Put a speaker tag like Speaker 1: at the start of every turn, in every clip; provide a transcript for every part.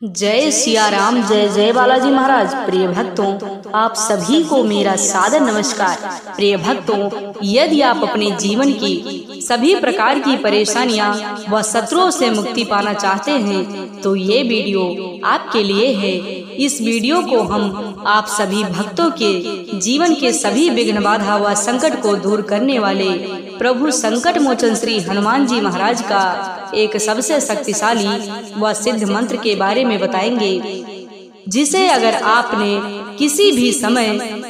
Speaker 1: जय सिया राम, जय जय बालाजी महाराज। प्रिय भक्तों, आप सभी को मेरा सादर नमस्कार। प्रिय भक्तों, यदि आप अपने जीवन की सभी प्रकार की परेशानियां व शत्रुओं से मुक्ति पाना चाहते हैं तो ये वीडियो आपके लिए है। इस वीडियो को हम आप सभी भक्तों के जीवन के सभी विघ्न बाधा व संकट को दूर करने वाले प्रभु संकट मोचन श्री हनुमान जी महाराज का एक सबसे शक्तिशाली व सिद्ध मंत्र के बारे में बताएंगे, जिसे अगर आपने किसी भी समय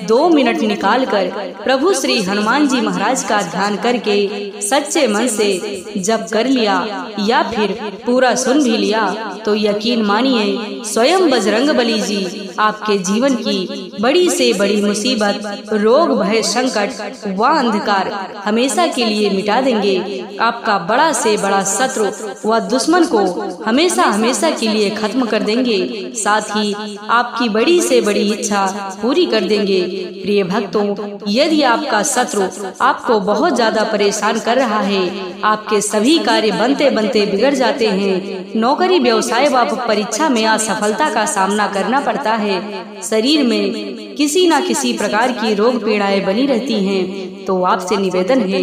Speaker 1: 2 मिनट निकालकर प्रभु श्री हनुमान जी महाराज का ध्यान करके सच्चे मन से जप कर लिया या फिर पूरा सुन भी लिया तो यकीन मानिए स्वयं बजरंगबली जी आपके जीवन की बड़ी से बड़ी मुसीबत, रोग, भय, संकट व अंधकार हमेशा के लिए मिटा देंगे। आपका बड़ा से बड़ा शत्रु व दुश्मन को हमेशा हमेशा के लिए खत्म कर देंगे। साथ ही आपकी बड़ी से बड़ी इच्छा पूरी कर देंगे। प्रिय भक्तों, यदि आपका शत्रु आपको बहुत ज्यादा परेशान कर रहा है, आपके सभी कार्य बनते बनते बिगड़ जाते हैं, नौकरी, व्यवसाय व परीक्षा में असफलता का सामना करना पड़ता है, शरीर में किसी न किसी प्रकार की रोग पीड़ाएं बनी रहती हैं, तो आपसे निवेदन है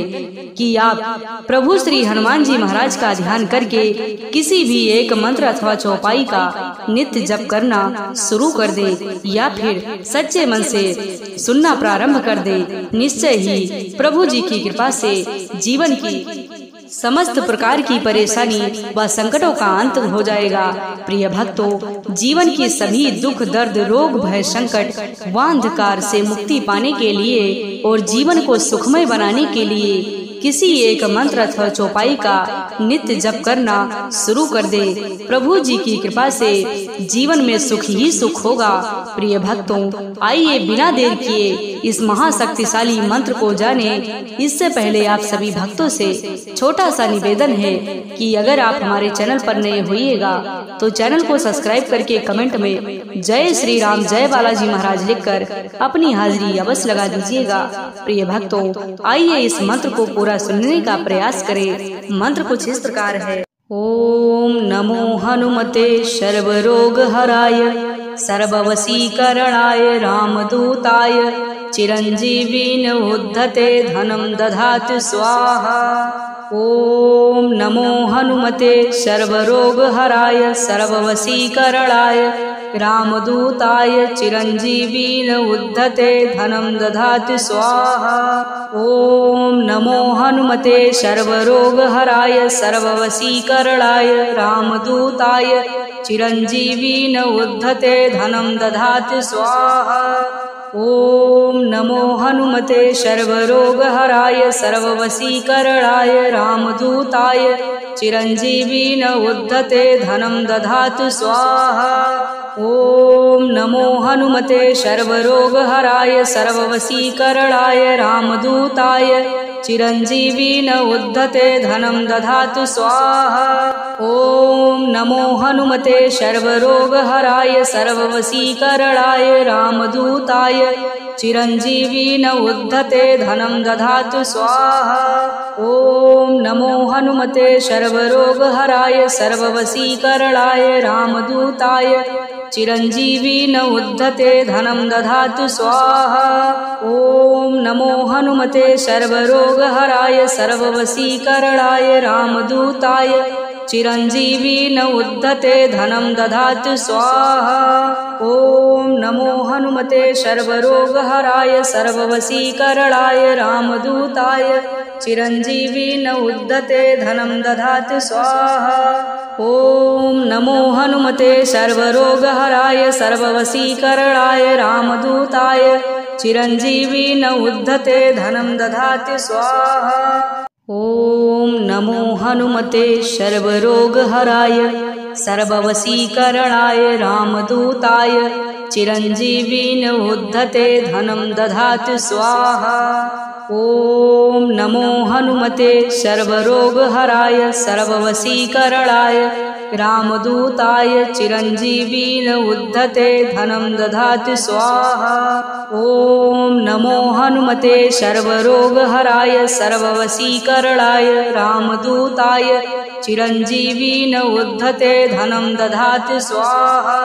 Speaker 1: कि आप प्रभु श्री हनुमान जी महाराज का ध्यान करके किसी भी एक मंत्र अथवा चौपाई का नित्य जप करना शुरू कर दे या फिर सच्चे मन से सुनना प्रारंभ कर दे। निश्चय ही प्रभु जी की कृपा से जीवन की समस्त प्रकार की परेशानी व संकटों का अंत हो जाएगा। प्रिय भक्तों, जीवन की सभी दुख, दर्द, रोग, भय, संकट व अंधकार से मुक्ति पाने के लिए और जीवन को सुखमय बनाने के लिए किसी एक मंत्र अथवा चौपाई का नित्य जप करना शुरू कर दे। प्रभु जी की कृपा से जीवन में सुख ही सुख होगा। प्रिय भक्तों, आइए बिना देर किए इस महाशक्तिशाली मंत्र को जाने। इससे पहले आप सभी भक्तों से छोटा सा निवेदन है कि अगर आप हमारे चैनल पर नए होइएगा तो चैनल को सब्सक्राइब करके कमेंट में जय श्री राम, जय बालाजी महाराज लिखकर अपनी हाजिरी अवश्य लगा दीजिएगा। प्रिय भक्तों, आइए इस मंत्र को पूरा सुनने का प्रयास करें। मंत्र कुछ इस प्रकार है। ओम नमो हनुमते सर्वरोग हराय सर्ववशीकरणाय रामदूताय चिरंजीवीन उद्धते धनम दधातु स्वाहा। ओम नमो हनुमते सर्वरोग हराय सर्ववशीकरणाय रामदूताय चिरंजीवीन उद्धते धनम दधातु स्वाहा। ओम नमो हनुमते सर्वरोग हराय सर्ववशीकरणाय रामदूताय चिरंजीवीन उद्धते धनम दधातु स्वाहा। ओम नमो हनुमते सर्वरोग हराय सर्ववशीकरणाय रामदूताय चिरंजीवीन उद्धते धनम दधातु स्वाहा। ओम नमो हनुमते सर्वरोग हराय सर्ववशीकरणाय रामदूताय चिरंजीवीन उद्धते धनम दधातु स्वाहा। ओम नमो हनुमते सर्वरोग हराय सर्ववशीकरणाय रामदूताय चिरंजीवीन उद्धते धनम दधातु स्वाहा। ओम नमो हनुमते सर्वरोग हराय सर्ववशीकरणाय रामदूताय चिरंजीवीन उद्धते धनम दधातु स्वाहा। ओम नमो हनुमते सर्वरोग हराय सर्ववशीकरणाय रामदूताय चिरंजीवीन उद्धते धनम दधातु स्वाहा। ओम नमो हनुमते सर्वरोग हराय सर्ववशीकरणाय रामदूताय चिरंजीवीन उद्धते धनम दधातु स्वाहा। ओम नमो हनुमते सर्वरोग हराय सर्ववशीकरणाय रामदूताय चिरंजीवीन उद्धते धनम दधातु स्वाहा। ओम नमो हनुमते सर्वरोग हराय सर्ववशीकरणाय रामदूताय चिरंजीवीन उद्धते धनम दधातु स्वाहा। ओम नमो हनुमते सर्वरोग हराय सर्ववशीकरणाय रामदूताय चिरञ्जीविन उद्धते धनं दधातु स्वाहा। ॐ नमो हनुमते सर्वरोगहराय सर्ववशीकरणाय रामदूताय चिरञ्जीविन उद्धते धनं दधातु स्वाहा।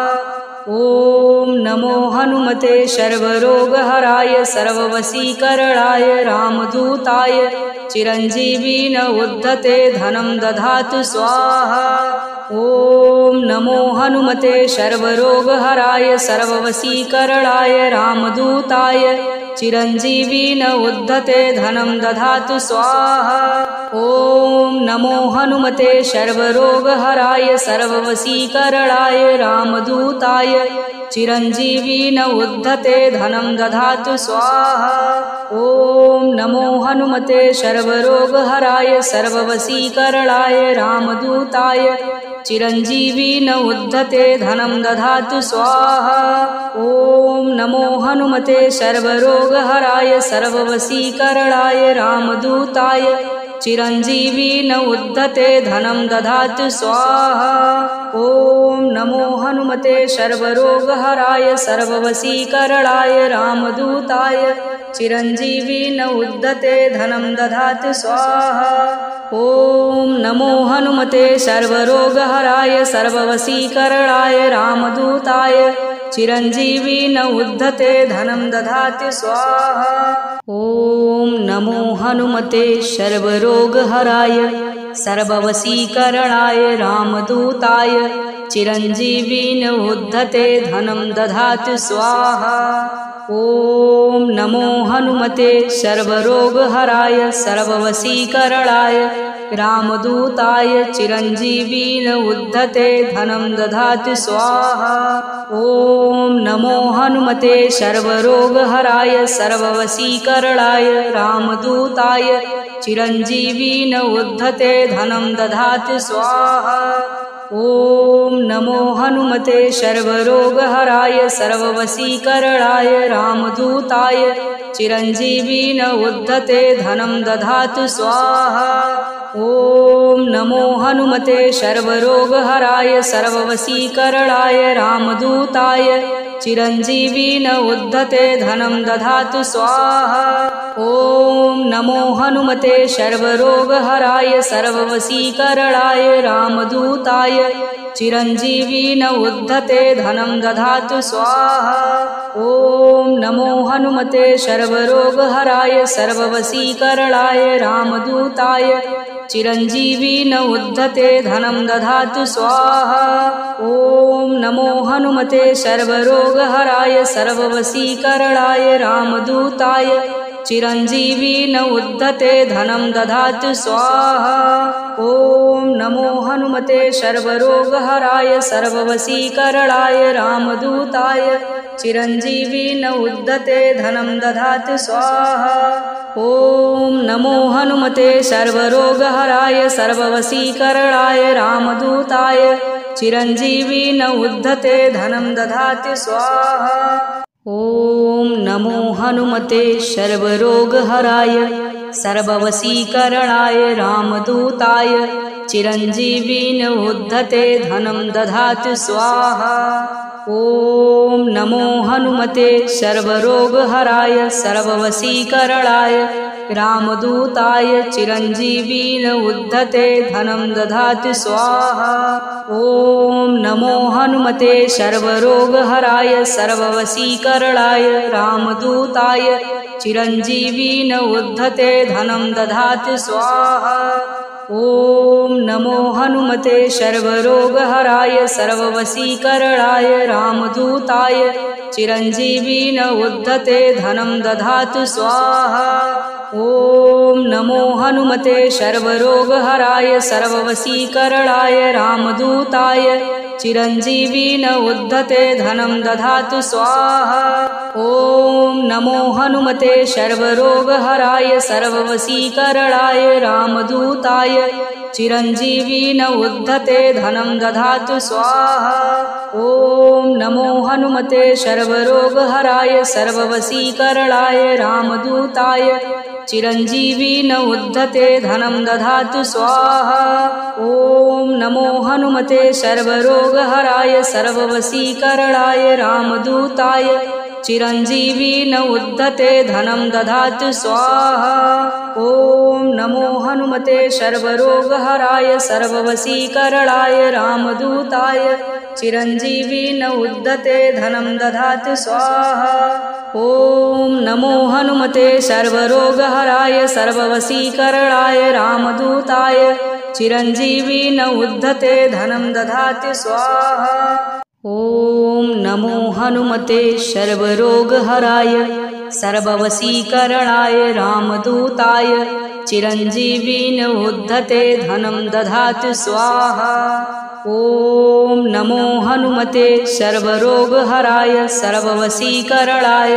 Speaker 1: ॐ नमो हनुमते सर्वरोगहराय सर्ववशीकरणाय रामदूताय चिरञ्जीविन उद्धते धनं दधातु स्वाहा। ॐ नमो हनुमते सर्वरोगहराय सर्ववशीकरणाय रामदूताय चिरञ्जीविन उद्धते धनं दधातु स्वाहा। ॐ नमो हनुमते सर्वरोगहराय सर्ववशीकरणाय रामदूताय चिरञ्जीविन उद्धते धनं दधातु स्वाहा। ॐ नमो हनुमते सर्वरोगहराय सर्ववशीकरणाय रामदूताय चिरञ्जीविन उद्धते धनं दधातु स्वाहा। ॐ नमो हनुमते सर्वरोगहराय सर्ववशीकरणाय रामदूताय चिरञ्जीविन उद्धते धनं दधातु स्वाहा। ॐ नमो हनुमते सर्वरोगहराय सर्ववशीकरणाय रामदूताय चिरञ्जीविन उद्धते धनं दधातु स्वाहा। ॐ नमो हनुमते सर्वरोगहराय सर्ववशीकरणाय रामदूताय चिरञ्जीविन उद्धते धनं दधातु स्वाहा। ॐ नमो हनुमते सर्वरोगहराय सर्ववशीकरणाय रामदूताय चिरञ्जीविन उद्धते धनं दधातु स्वाहा। ॐ नमो हनुमते सर्वरोगहराय सर्ववशीकरणाय रामदूताय चिरञ्जीविन उद्धते धनं दधातु स्वाहा। ॐ नमो हनुमते सर्वरोगहराय सर्ववशीकरणाय रामदूताय चिरञ्जीविन उद्धते धनं दधातु स्वाहा। ॐ नमो हनुमते सर्वरोगहराय सर्ववशीकरणाय रामदूताय चिरञ्जीविन उद्धते धनं दधातु स्वाहा। ॐ नमो हनुमते सर्वरोगहराय सर्ववशीकरणाय रामदूताय चिरञ्जीविन उद्धते धनं दधातु स्वाहा। ॐ नमो हनुमते सर्वरोगहराय सर्ववशीकरणाय रामदूताय चिरञ्जीविन उद्धते धनं दधातु स्वाहा। ॐ नमो हनुमते सर्वरोगहराय सर्ववशीकरणाय रामदूताय चिरञ्जीविन उद्धते धनं दधातु स्वाहा। ॐ नमो हनुमते सर्वरोगहराय सर्ववशीकरणाय रामदूताय चिरञ्जीविन उद्धते धनं दधातु स्वाहा। ॐ नमो हनुमते सर्वरोगहराय सर्ववशीकरणाय रामदूताय चिरञ्जीविन उद्धते धनं दधातु स्वाहा। ॐ नमो हनुमते सर्वरोगहराय सर्ववशीकरणाय रामदूताय चिरञ्जीविन उद्धते धनं दधातु स्वाहा। ॐ नमो हनुमते सर्वरोगहराय सर्ववशीकरणाय रामदूताय चिरञ्जीविन उद्धते धनं दधातु स्वाहा। ॐ नमो हनुमते सर्वरोगहराय सर्ववशीकरणाय रामदूताय चिरञ्जीविन उद्धते धनं दधातु स्वाहा। ॐ नमो हनुमते सर्वरोगहराय सर्ववशीकरणाय रामदूताय चिरञ्जीविन उद्धते धनं दधातु स्वाहा। ॐ नमो हनुमते सर्वरोगहराय सर्ववशीकरणाय रामदूताय चिरञ्जीविन उद्धते धनं दधातु स्वाहा। ॐ नमो हनुमते सर्वरोगहराय सर्ववशीकरणाय रामदूताय चिरञ्जीविन उद्धते धनं दधातु स्वाहा। ॐ नमो हनुमते सर्वरोगहराय सर्ववशीकरणाय रामदूताय चिरञ्जीविन उद्धते धनं दधातु स्वाहा। ॐ नमो हनुमते सर्वरोगहराय सर्ववशीकरणाय रामदूताय चिरञ्जीवी न उद्धते धनं दधातु स्वाहा। ॐ नमो हनुमते सर्वरोगहराय सर्ववशीकरणाय रामदूताय चिरञ्जीवी न उद्धते धनं दधातु स्वाहा। ॐ नमो हनुमते सर्वरोगहराय सर्ववशीकरणाय रामदूताय चिरञ्जीवी न उद्धते धनं दधातु स्वाहा। ॐ नमो हनुमते सर्वरोगहराय सर्ववशीकरणाय रामदूताय चिरञ्जीवी न उद्धते धनं दधातु स्वाहा। ॐ नमो हनुमते सर्वरोगहराय सर्ववशीकरणाय रामदूताय चिरञ्जीवी न उद्धते धनं दधातु स्वाहा। ॐ नमो हनुमते सर्वरोगहराय सर्ववशीकरणाय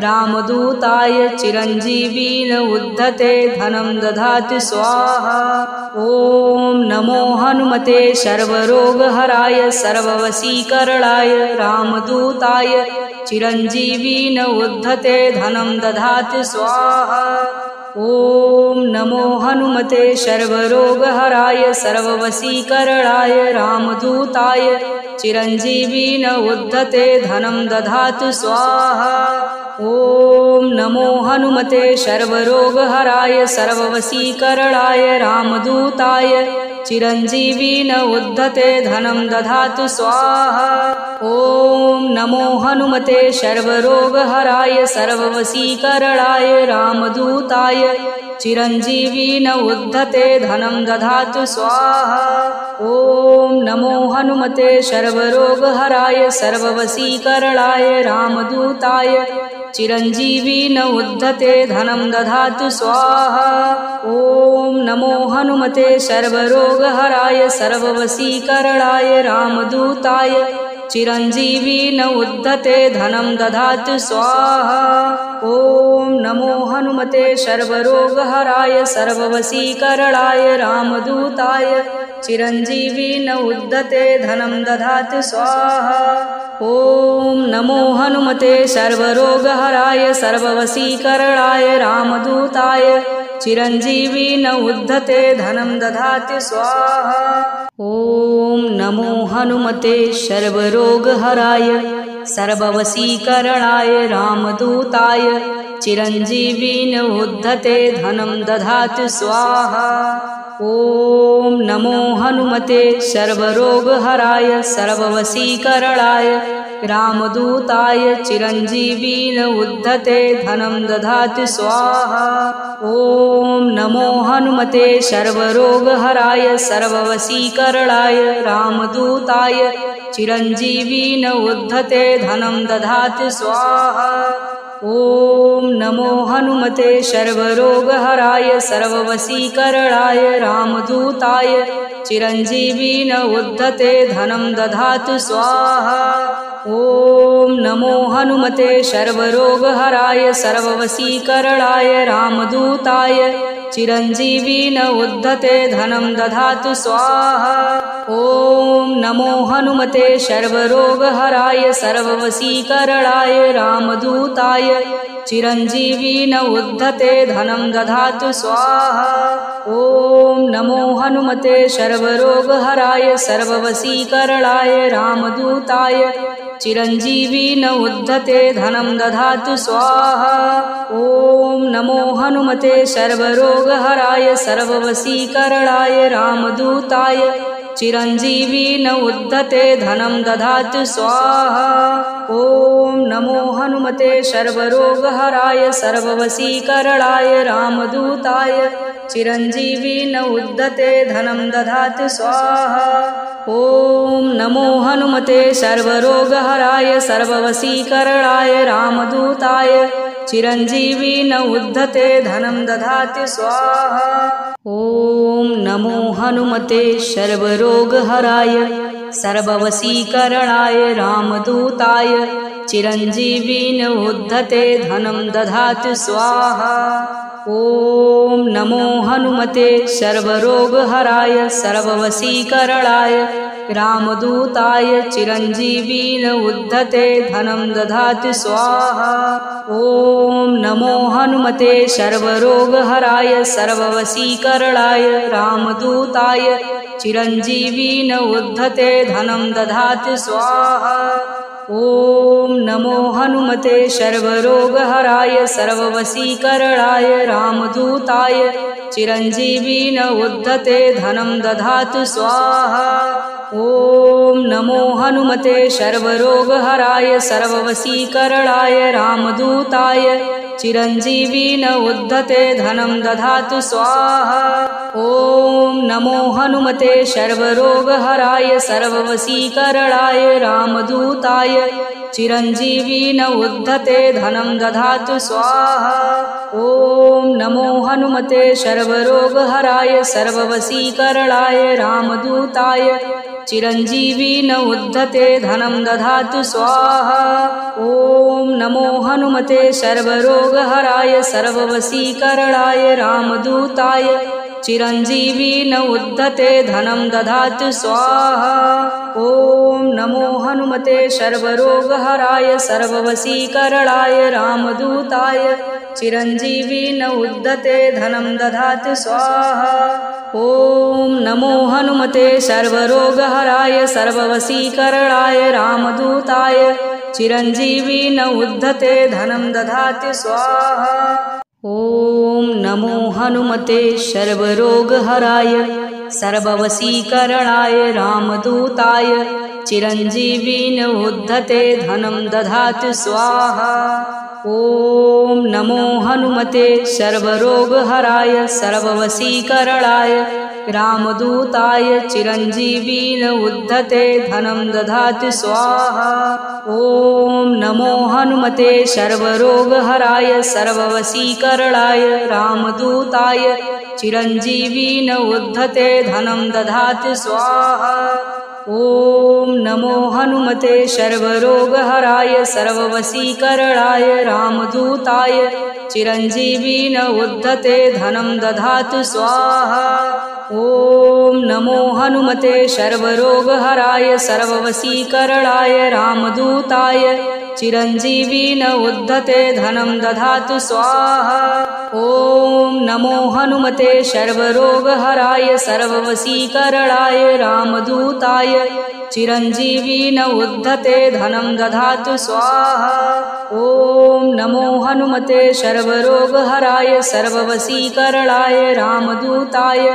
Speaker 1: रामदूताय चिरञ्जीवी न उद्धते धनं दधातु स्वाहा। ॐ नमो हनुमते सर्वरोगहराय सर्ववशीकरणाय रामदूताय चिरञ्जीवी न उद्धते धनं दधातु स्वाहा। ॐ नमो हनुमते सर्वरोगहराय सर्ववशीकरणाय रामदूताय चिरञ्जीवी न उद्धते धनं दधातु स्वाहा। ॐ नमो हनुमते सर्वरोगहराय सर्ववशीकरणाय रामदूताय चिरञ्जीवी न उद्धते धनं दधातु स्वाहा। ॐ नमो हनुमते सर्वरोगहराय सर्ववशीकरणाय रामदूताय चिरञ्जीवी न उद्धते धनं दधातु स्वाहा। ॐ नमो हनुमते सर्वरोगहराय सर्ववशीकरणाय रामदूताय चिरञ्जीवी न उद्धते धनं दधातु स्वाहा। ॐ नमो हनुमते सर्वरोगहराय सर्ववशीकरणाय रामदूताय चिरञ्जीवी न उद्धते धनं दधातु स्वाहा। ॐ नमो हनुमते सर्वरोगहराय सर्ववशीकरणाय रामदूताय चिरञ्जीवी न उद्धते धनं दधातु स्वाहा। ॐ नमो हनुमते सर्वरोगहराय सर्ववशीकरणाय रामदूताय चिरञ्जीवी न उद्धते धनं दधातु स्वाहा। ॐ नमो हनुमते सर्वरोगहराय सर्ववशीकरणाय रामदूताय चिरञ्जीवी न उद्धते धनं दधातु स्वाहा। ॐ नमो हनुमते सर्वरोगहराय सर्ववशीकरणाय रामदूताय चिरञ्जीवी न उद्धते धनं दधातु स्वाहा। ॐ नमो हनुमते सर्वरोगहराय सर्ववशीकरणाय रामदूताय चिरञ्जीवी न उद्धते धनं दधातु स्वाहा। ॐ नमो हनुमते सर्वरोगहराय सर्ववशीकरणाय रामदूताय चिरञ्जीवी न उद्धते धनं दधातु स्वाहा। ॐ नमो हनुमते सर्वरोगहराय सर्ववशीकरणाय रामदूताय चिरञ्जीवी न उद्धते धनं दधातु स्वाहा। ॐ नमो हनुमते सर्वरोगहराय सर्ववशीकरणाय रामदूताय चिरञ्जीवी न उद्धते धनं दधातु स्वाहा। ॐ नमो हनुमते सर्वरोगहराय सर्ववशीकरणाय रामदूताय चिरञ्जीवी न उद्धते धनं दधातु स्वाहा। ॐ नमो हनुमते सर्वरोगहराय सर्ववशीकरणाय रामदूताय चिरञ्जीवी न उद्धते धनं दधातु स्वाहा। ॐ नमो हनुमते सर्वरोगहराय सर्ववशीकरणाय रामदूताय चिरञ्जीवी न उद्धते धनं दधातु स्वाहा। ॐ नमो हनुमते सर्वरोगहराय सर्ववशीकरणाय रामदूताय चिरञ्जीवी न उद्धते धनं दधातु स्वाहा। ॐ नमो हनुमते सर्वरोगहराय सर्ववशीकरणाय रामदूताय चिरञ्जीवी न उद्धते धनं दधातु स्वाहा। ॐ नमो हनुमते सर्वरोगहराय सर्ववशीकरणाय रामदूताय चिरञ्जीवीन उद्धते धनं दधातु स्वाहा। ॐ नमो हनुमते सर्वरोगहराय सर्ववशीकरणाय रामदूताय चिरञ्जीवीन उद्धते धनं दधातु स्वाहा। ॐ नमो हनुमते सर्वरोगहराय सर्ववशीकरणाय रामदूताय चिरञ्जीवीन उद्धते धनं दधातु स्वाहा। ॐ नमो हनुमते सर्वरोगहराय सर्ववशीकरणाय रामदूताय चिरञ्जीवीन उद्धते धनं दधातु स्वाहा। ॐ नमो हनुमते सर्वरोगहराय सर्ववशीकरणाय रामदूताय चिरञ्जीवीन उद्धते धनं दधातु स्वाहा। ॐ नमो हनुमते सर्वरोगहराय सर्ववशीकरणाय रामदूताय चिरञ्जीवीन उद्धते धनं दधातु स्वाहा। ॐ नमो हनुमते सर्वरोगहराय सर्ववशीकरणाय रामदूताय चिरञ्जीवीन उद्धते धनं दधातु स्वाहा। ॐ नमो हनुमते सर्वरोगहराय सर्ववशीकरणाय रामदूताय चिरञ्जीवीन उद्धते धनं दधातु स्वाहा। ॐ नमो हनुमते सर्वरोगहराय सर्ववशीकरणाय रामदूताय चिरञ्जीवीन उद्धते धनं दधातु स्वाहा। ॐ नमो हनुमते सर्वरोगहराय सर्ववशीकरणाय रामदूताय चिरञ्जीवीन उद्धते धनं दधातु स्वाहा। ॐ नमो हनुमते सर्वरोगहराय सर्ववशीकरणाय रामदूताय चिरञ्जीवीन उद्धते धनं दधातु स्वाहा। ॐ नमो हनुमते सर्वरोगहराय सर्ववशीकरणाय रामदूताय चिरञ्जीवीन उद्धते धनं दधातु स्वाहा। ॐ नमो हनुमते सर्वरोगहराय सर्ववशीकरणाय रामदूताय चिरञ्जीवीन उद्धते धनं दधातु स्वाहा। ॐ नमो हनुमते सर्वरोगहराय सर्ववशीकरणाय रामदूताय चिरञ्जीवीन उद्धते धनं दधातु स्वाहा। ॐ नमो हनुमते सर्वरोगहराय सर्ववशीकरणाय रामदूताय चिरञ्जीवीन उद्धते धनं दधातु स्वाहा। ॐ नमो हनुमते सर्वरोगहराय सर्ववशीकरणाय रामदूताय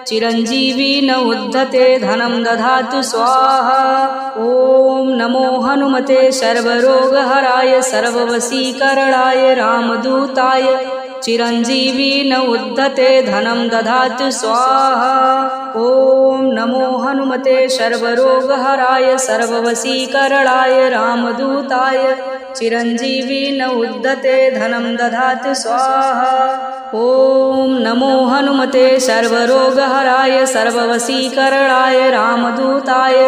Speaker 1: चिरञ्जीवीन उद्धते धनं दधातु स्वाहा। ॐ नमो हनुमते सर्वरोगहराय सर्ववशीकरणाय रामदूताय चिरञ्जीवीन उद्धते धनं दधातु स्वाहा। ॐ नमो हनुमते सर्वरोगहराय सर्ववशीकरणाय रामदूताय चिरञ्जीवीन उद्धते धनं दधातु स्वाहा। ॐ नमो हनुमते सर्वरोगहराय सर्ववशीकरणाय रामदूताय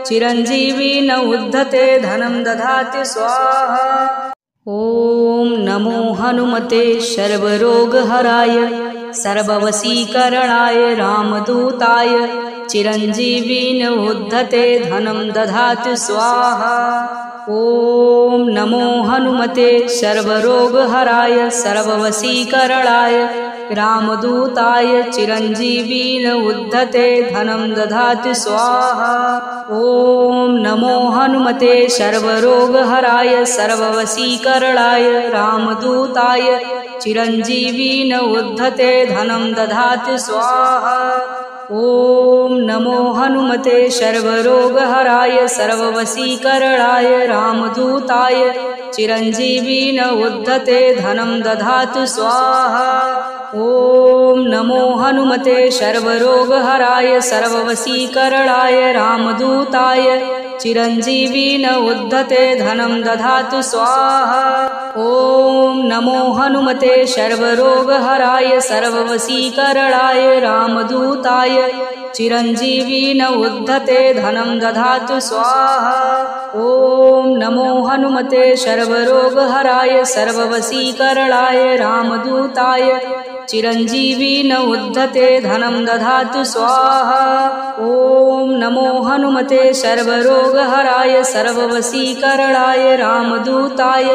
Speaker 1: चिरञ्जीवीन उद्धते धनं दधातु स्वाहा। ॐ नमो हनुमते सर्वरोगहराय सर्ववशीकरणाय रामदूताय चिरञ्जीवीन उद्धते धनं दधातु स्वाहा। ॐ नमो हनुमते सर्वरोगहराय सर्ववशीकरणाय रामदूताय चिरञ्जीवीन उद्धते धनं दधातु स्वाहा। ॐ नमो हनुमते सर्वरोगहराय सर्ववशीकरणाय रामदूताय चिरञ्जीवीन उद्धते धनं दधातु स्वाहा। ॐ नमो हनुमते सर्वरोगहराय सर्ववशीकरणाय रामदूताय चिरञ्जीवीन उद्धते धनं दधातु स्वाहा। ॐ नमो हनुमते सर्वरोगहराय सर्ववशीकरणाय रामदूताय चिरञ्जीवीन उद्धते धनं दधातु स्वाहा। ॐ नमो हनुमते सर्वरोगहराय सर्ववशीकरणाय रामदूताय चिरञ्जीवी न उद्धते धनं दधातु स्वाहा। ॐ नमो हनुमते सर्वरोगहराय सर्ववशीकरणाय रामदूताय चिरञ्जीवी न उद्धते धनं दधातु स्वाहा। ॐ नमो हनुमते सर्वरोगहराय सर्ववशीकरणाय रामदूताय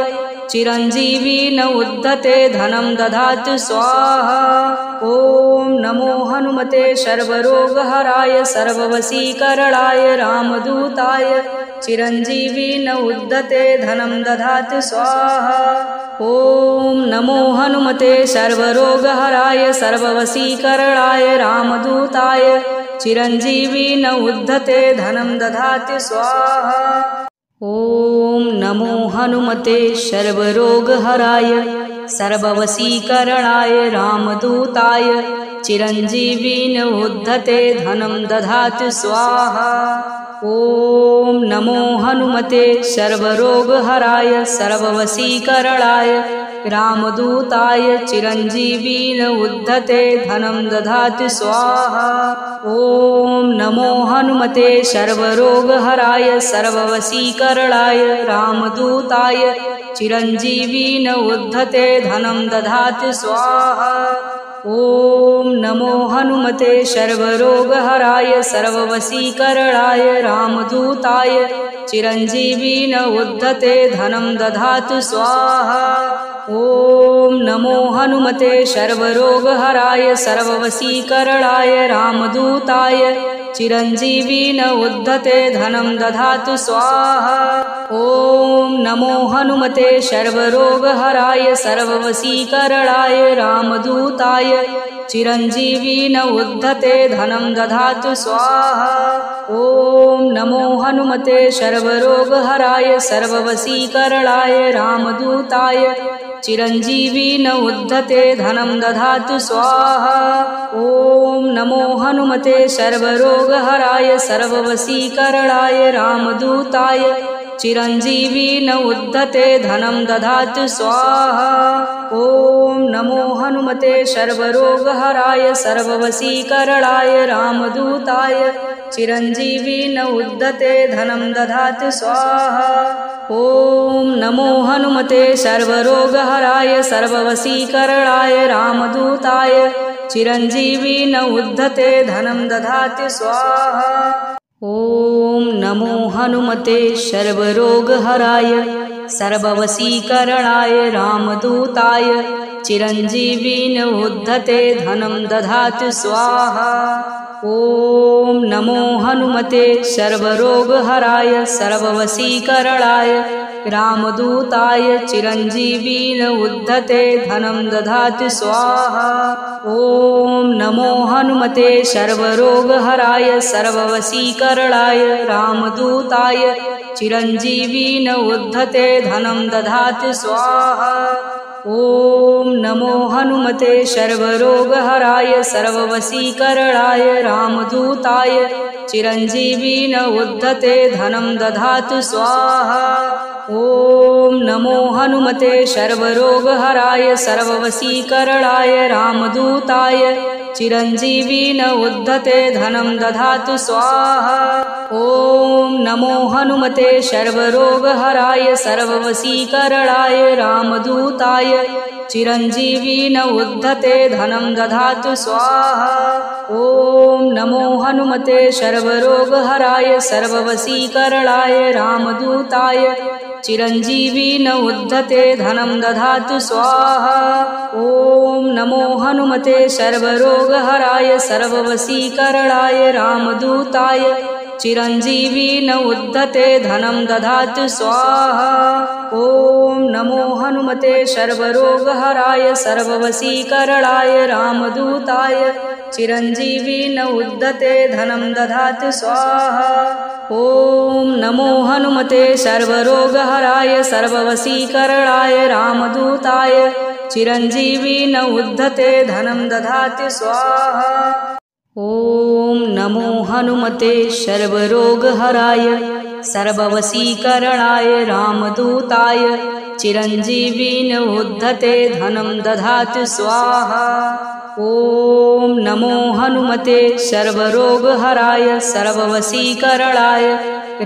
Speaker 1: चिरञ्जीवी न उद्धते धनं दधातु स्वाहा। ॐ नमो हनुमते सर्वरोगहराय सर्ववशीकरणाय रामदूताय चिरञ्जीवी न उद्धते धनं दधातु स्वाहा। ॐ नमो हनुमते सर्वरोगहराय सर्ववशीकरणाय रामदूताय चिरञ्जीवी न उद्धते धनं दधातु स्वाहा। ॐ नमो हनुमते सर्वरोगहराय सर्ववशीकरणाय रामदूताय चिरञ्जीवी न उद्धते धनं दधातु स्वाहा। ॐ नमो हनुमते सर्वरोगहराय सर्ववशीकरणाय रामदूताय चिरञ्जीवी न उद्धते धनं दधातु स्वाहा। ॐ नमो हनुमते सर्वरोगहराय सर्ववशीकरणाय रामदूताय चिरञ्जीवी न उद्धते धनं दधातु स्वाहा। ॐ नमो हनुमते सर्वरोगहराय सर्ववशीकरणाय रामदूताय चिरञ्जीवी न उद्धते धनं दधातु स्वाहा। ॐ नमो हनुमते सर्वरोगहराय सर्ववशीकरणाय रामदूताय चिरञ्जीवी न उद्धते धनं दधातु स्वाहा। ॐ नमो हनुमते सर्वरोगहराय सर्ववशीकरणाय रामदूताय चिरञ्जीवी न उद्धते धनं दधातु स्वाहा। ॐ नमो हनुमते सर्वरोगहराय सर्ववशीकरणाय रामदूताय चिरञ्जीवी न उद्धते धनं दधातु स्वाहा। ॐ नमो हनुमते सर्वरोगहराय सर्ववशीकरणाय रामदूताय चिरञ्जीवी न उद्धते धनं दधातु स्वाहा। ॐ नमो हनुमते सर्वरोगहराय सर्ववशीकरणाय रामदूताय चिरञ्जीवी न उद्धते धनं दधातु स्वाहा। ॐ नमो हनुमते सर्वरोगहराय सर्ववशीकरणाय रामदूताय चिरञ्जीवी न उद्धते धनं दधातु स्वाहा। ॐ नमो हनुमते सर्वरोगहराय सर्ववशीकरणाय रामदूताय चिरञ्जीवी न उद्धते धनं दधातु स्वाहा। ॐ नमो हनुमते सर्वरोगहराय सर्ववशीकरणाय रामदूताय चिरञ्जीवी न उद्धते धनं दधातु स्वाहा। ॐ नमो हनुमते सर्वरोगहराय सर्ववशीकरणाय रामदूताय चिरञ्जीवी न उद्धते धनं दधातु स्वाहा। ॐ नमो हनुमते सर्वरोगहराय सर्ववशीकरणाय रामदूताय चिरञ्जीवी न उद्धते धनं दधातु स्वाहा। ॐ नमो हनुमते सर्वरोगहराय सर्ववशीकरणाय रामदूताय चिरञ्जीवी न उद्धते धनं दधातु स्वाहा। ॐ नमो हनुमते सर्वरोगहराय सर्ववशीकरणाय रामदूताय चिरञ्जीवी न उद्धते धनं दधातु स्वाहा। ॐ नमो हनुमते सर्वरोगहराय सर्ववशीकरणाय रामदूताय चिरञ्जीवी न उद्धते धनं दधातु स्वाहा। ॐ नमो हनुमते सर्वरोगहराय सर्ववशीकरणाय रामदूताय चिरञ्जीवी न उद्धते धनं दधातु स्वाहा। ॐ नमो हनुमते सर्वरोगहराय सर्ववशीकरणाय रामदूताय चिरञ्जीवी न उद्धते धनं दधातु स्वाहा। ॐ नमो हनुमते सर्वरोगहराय सर्ववशीकरणाय रामदूताय चिरञ्जीवी न उद्धते धनं दधातु स्वाहा। ॐ नमो हनुमते सर्वरोगहराय सर्ववशीकरणाय रामदूताय चिरञ्जीवी न उद्धते धनं दधातु स्वाहा। ॐ नमो हनुमते सर्वरोगहराय सर्ववशीकरणाय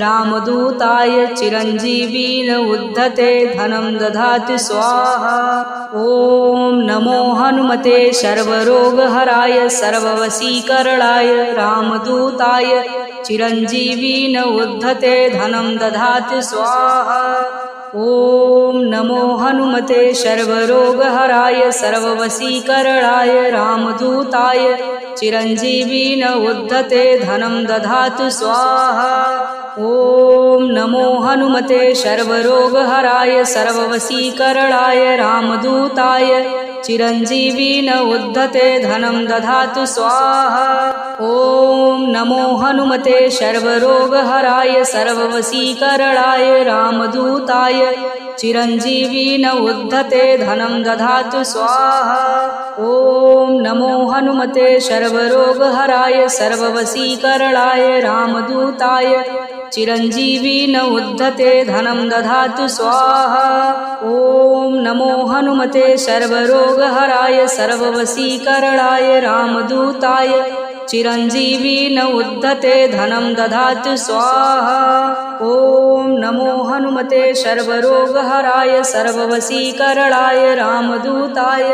Speaker 1: रामदूताय चिरञ्जीवीन उद्धते धनं दधातु स्वाहा। ॐ नमो हनुमते सर्वरोगहराय सर्ववशीकरणाय रामदूताय चिरञ्जीवीन उद्धते धनं दधातु स्वाहा। ॐ नमो हनुमते सर्वरोगहराय सर्ववशीकरणाय रामदूताय चिरञ्जीवीन उद्धते धनं दधातु स्वाहा। ॐ नमो हनुमते सर्वरोगहराय सर्ववशीकरणाय रामदूताय चिरञ्जीवीन उद्धते धनं दधातु स्वाहा। ॐ नमो हनुमते सर्वरोगहराय सर्ववशीकरणाय रामदूताय चिरञ्जीवीन उद्धते धनं दधातु स्वाहा। ॐ नमो हनुमते सर्वरोगहराय सर्ववशीकरणाय रामदूताय चिरञ्जीवीन उद्धते धनं दधातु स्वाहा। ॐ नमो हनुमते सर्वरोगहराय सर्ववशीकरणाय रामदूताय चिरञ्जीवीन उद्धते धनं दधातु स्वाहा। ॐ नमो हनुमते सर्वरोगहराय सर्ववशीकरणाय रामदूताय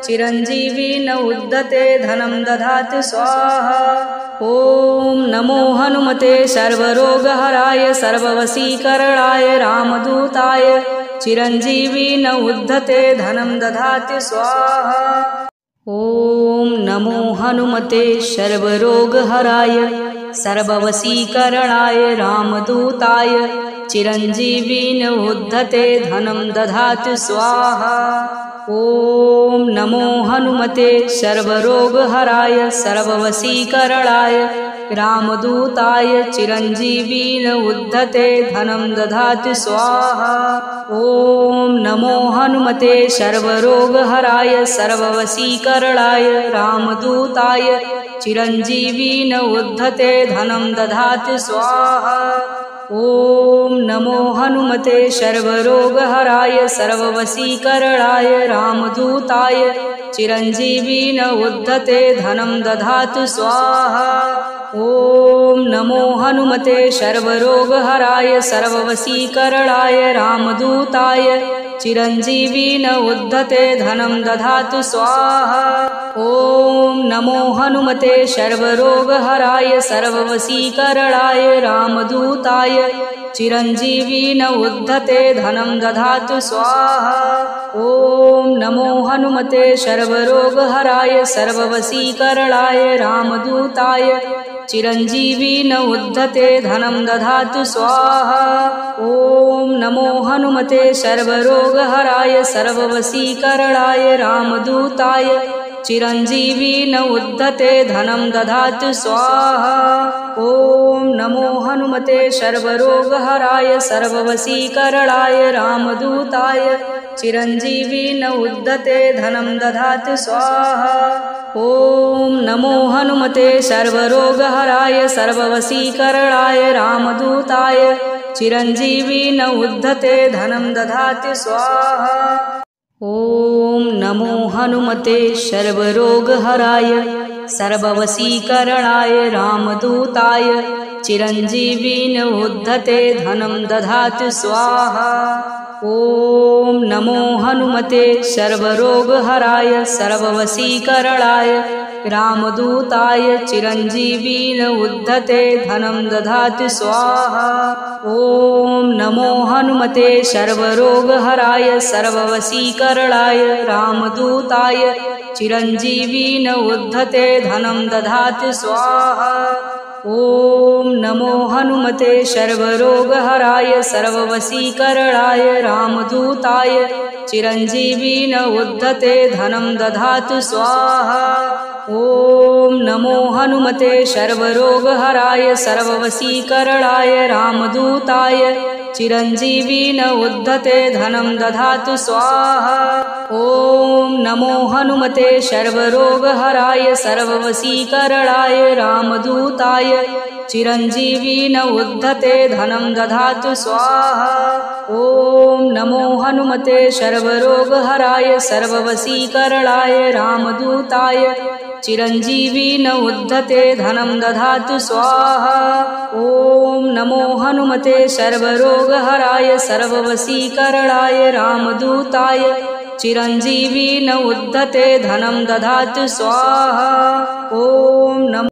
Speaker 1: चिरञ्जीवीन उद्धते धनं दधातु स्वाहा। ॐ नमो हनुमते सर्वरोगहराय सर्ववशीकरणाय रामदूताय चिरञ्जीवीन उद्धते धनं दधातु स्वाहा। ॐ नमो हनुमते सर्वरोगहराय सर्ववशीकरणाय रामदूताय चिरञ्जीवीन उद्धते धनं दधातु स्वाहा। ॐ नमो हनुमते सर्वरोगहराय सर्ववशीकरणाय रामदूताय चिरञ्जीवीन उद्धते धनं दधातु स्वाहा। ॐ नमो हनुमते सर्वरोगहराय सर्ववशीकरणाय रामदूताय चिरञ्जीवीन उद्धते धनं दधातु स्वाहा। ॐ नमो हनुमते सर्वरोगहराय सर्ववशीकरणाय रामदूताय चिरञ्जीवीन उद्धते धनं दधातु स्वाहा। ॐ नमो हनुमते सर्वरोगहराय सर्ववशीकरणाय रामदूताय चिरञ्जीवीन उद्धते धनं दधातु स्वाहा। ॐ नमो हनुमते सर्वरोगहराय सर्ववशीकरणाय रामदूताय चिरञ्जीवीन उद्धते धनं दधातु स्वाहा। ॐ नमो हनुमते सर्वरोगहराय सर्ववशीकरणाय रामदूताय चिरञ्जीवीन उद्धते धनं दधातु स्वाहा। ॐ नमो हनुमते सर्वरोगहराय सर्ववशीकरणाय रामदूताय चिरञ्जीवीन उद्धते धनं दधातु स्वाहा। ॐ नमो हनुमते सर्वरोगहराय सर्ववशीकरणाय रामदूताय चिरञ्जीवीन उद्धते धनं दधातु स्वाहा। ॐ नमो हनुमते सर्वरोगहराय सर्ववशीकरणाय रामदूताय चिरञ्जीवीन उद्धते धनं दधातु स्वाहा। ॐ नमो हनुमते सर्वरोगहराय सर्ववशीकरणाय रामदूताय चिरञ्जीवीन उद्धते धनं दधातु स्वाहा। ॐ नमो हनुमते सर्वरोगहराय सर्ववशीकरणाय रामदूताय चिरञ्जीवीन उद्धते धनं दधातु स्वाहा। ॐ नमो हनुमते सर्वरोगहराय सर्ववशीकरणाय रामदूताय चिरञ्जीवीन उद्धते धनं दधातु स्वाहा। ॐ नमो हनुमते सर्वरोगहराय सर्ववशीकरणाय रामदूताय चिरञ्जीवीन उद्धते धनं दधातु स्वाहा। ॐ नमो हनुमते सर्वरोगहराय सर्ववशीकरणाय रामदूताय चिरञ्जीवीन उद्धते धनं दधातु स्वाहा। ॐ नमो हनुमते सर्वरोगहराय सर्ववशीकरणाय रामदूताय चिरंजीवी न उद्धते धनं दधातु स्वाहा। ओम नमो हनुमते सर्वरोगहराय सर्ववशीकरणाय रामदूताय चिरंजीवी न उद्धते धनं दधातु स्वाहा। ओम नमो हनुमते सर्वरोगहराय सर्ववशीकरणाय रामदूताय चिरंजीवी न उद्धते धनं दधातु स्वाहा। ओम नमो